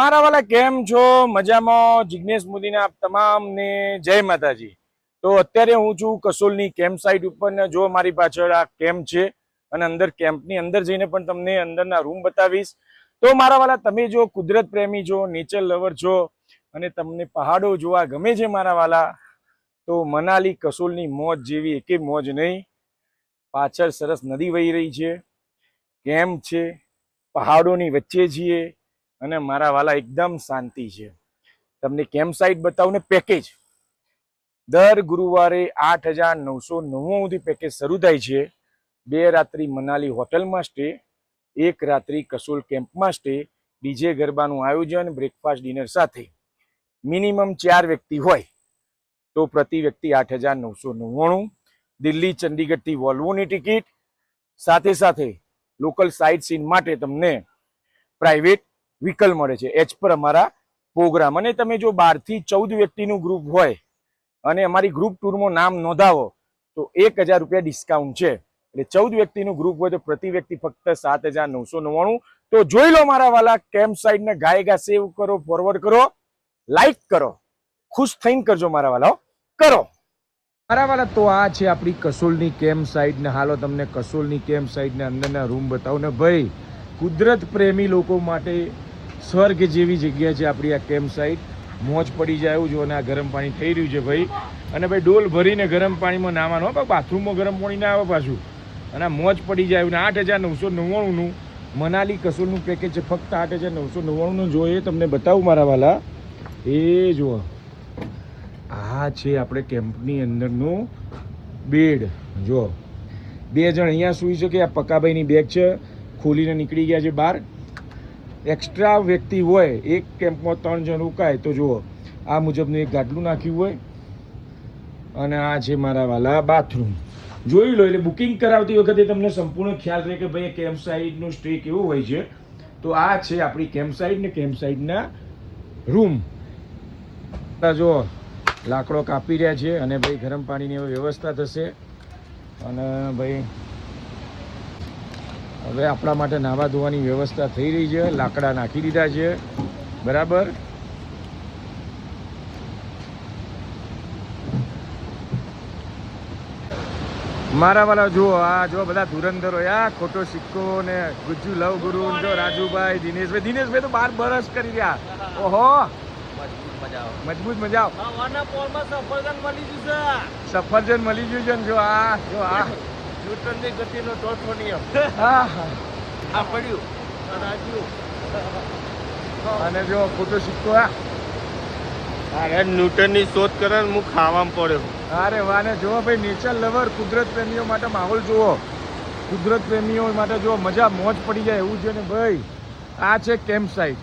મારા વાલા કેમ છો? મજામાં? જિગ્નેશ મોદીના આપ તમામને જય માતાજી। તો અત્યારે હું છું કસોલની કેમ્પ સાઇટ ઉપર ને જો મારી પાછળ આ કેમ્પ છે અને અંદર કેમ્પની અંદર જઈને પણ તમને અંદરના રૂમ બતાવીશ। તો મારા વાલા તમે જો કુદરત પ્રેમી છો, નેચર લવર છો અને તમને પહાડો જોવા ગમે છે મારા વાલા, તો મનાલી કસોલની મોજ જેવી એકે મોજ નહીં। પાછળ સરસ નદી વહી રહી છે, કેમ્પ છે, પહાડોની વચ્ચે છીએ અને મારા વાલા એકદમ શાંતિ છે। તમને કેમ્પ સાઇટ બતાવું ને પેકેજ દર ગુરુવારે 8,999 સુધી પેકેજ શરૂ થાય છે। 2 રાત્રિ મનાલી હોટલમાં સ્ટે, 1 રાત્રિ કસોલ કેમ્પમાં સ્ટે, ડીજે ગરબાનું આયોજન, બ્રેકફાસ્ટ ડિનર સાથે મિનિમમ 4 વ્યક્તિ હોય તો પ્રતિ વ્યક્તિ 8,999। દિલ્હી ચંડીગઢથી વોલ્વોની ટિકિટ, સાથે સાથે લોકલ સાઇટ સીન માટે તમને પ્રાઇવેટ વ્હીકલ મળે છે એજ પર અમારા પ્રોગ્રામ। અને તમે જો 12 થી 14 વ્યક્તિનું ગ્રુપ હોય અને અમારી ગ્રુપ ટૂરમાં નામ નોંધાવો તો 1,000 રૂપિયા ડિસ્કાઉન્ટ છે। એટલે 14 વ્યક્તિનું ગ્રુપ હોય તો પ્રતિ વ્યક્તિ ફક્ત 7,999। તો જોઈ લો મારા વાલા કેમ્પ સાઇટને ગાયગા સેવ કરો, ફોરવર્ડ કરો, લાઈક કરો, ખુશ થઈને કરજો મારા વાલા, કરો મારા વાલા। તો આ છે આપણી કસોલની કેમ્પ સાઇટ ને હાલો તમને કસોલની કેમ્પ સાઇટના અંદરના રૂમ બતાવું ને ભાઈ, કુદરત પ્રેમી લોકો માટે સ્વર્ગ જેવી જગ્યા છે આપણી આ કેમ્પ સાઇટ। મોજ પડી જાય એવું જો, અને આ ગરમ પાણી થઈ રહ્યું છે ભાઈ, અને ભાઈ ડોલ ભરીને ગરમ પાણીમાં નાવાનું હો, બાથરૂમમાં ગરમ પાણી ના આવે પાછું, અને મોજ પડી જાય એવું। 8,999નું મનાલી કસોલનું પેકેજ છે, ફક્ત 8,999નું। જો એ તમને બતાવું મારા વાલા, એ જુઓ આ છે આપણે કેમ્પની અંદરનું બેડ। જો 2 જણ અહીંયા સૂઈ શકે। આ પકાભાઈની બેગ છે, ખોલીને નીકળી ગયા છે બહાર। એક્સ્ટ્રા વ્યક્તિ હોય એક કેમ્પમાં 3 જણ રોકાય તો જુઓ આ મુજબનું એક ગાટલું નાખ્યું હોય, અને આ છે મારા વાલા બાથરૂમ। જોઈ લો, એટલે બુકિંગ કરાવતી વખતે તમને સંપૂર્ણ ખ્યાલ રહે કે ભાઈ કેમ્પ સાઇટનું સ્ટે કેવું હોય છે। તો આ છે આપણી કેમ્પ સાઇટ ને કેમ્પ સાઇટના રૂમ। જો લાકડો કાપી રહ્યા છે અને ભાઈ ગરમ પાણીની વ્યવસ્થા થશે, અને ભાઈ હવે આપણા માટે નાવા ધોવાની વ્યવસ્થા થઈ રહી છે, લાકડા નાખી દીધા છે બરાબર। મારા વાળા જુઓ, આ જો બધા ધુરંધરો, યા ખોટો સિક્કો ને ગુજ્જુ લવ ગુરુ, જો રાજુભાઈ, દિનેશભાઈ તો 12 બરસ કરી રહ્યા। ઓહો, મજબૂત મજા સફરજન મળી ગયું છે ને જો આ ન્યૂટનની ગતિનો ચોથો નિયમ આ પડ્યું અને જો ખોટો સિક્કો, અરે ન્યૂટનની શોધ કરે ને હું ખાવામાં પડ્યો। અરે વાને જુઓ ભાઈ, નેચર લવર, કુદરત પ્રેમીઓ માટે માહોલ જુઓ, કુદરત પ્રેમીઓ માટે જો મજા મોજ પડી જાય એવું છે ને ભાઈ। આ છે કેમ્પ સાઇટ।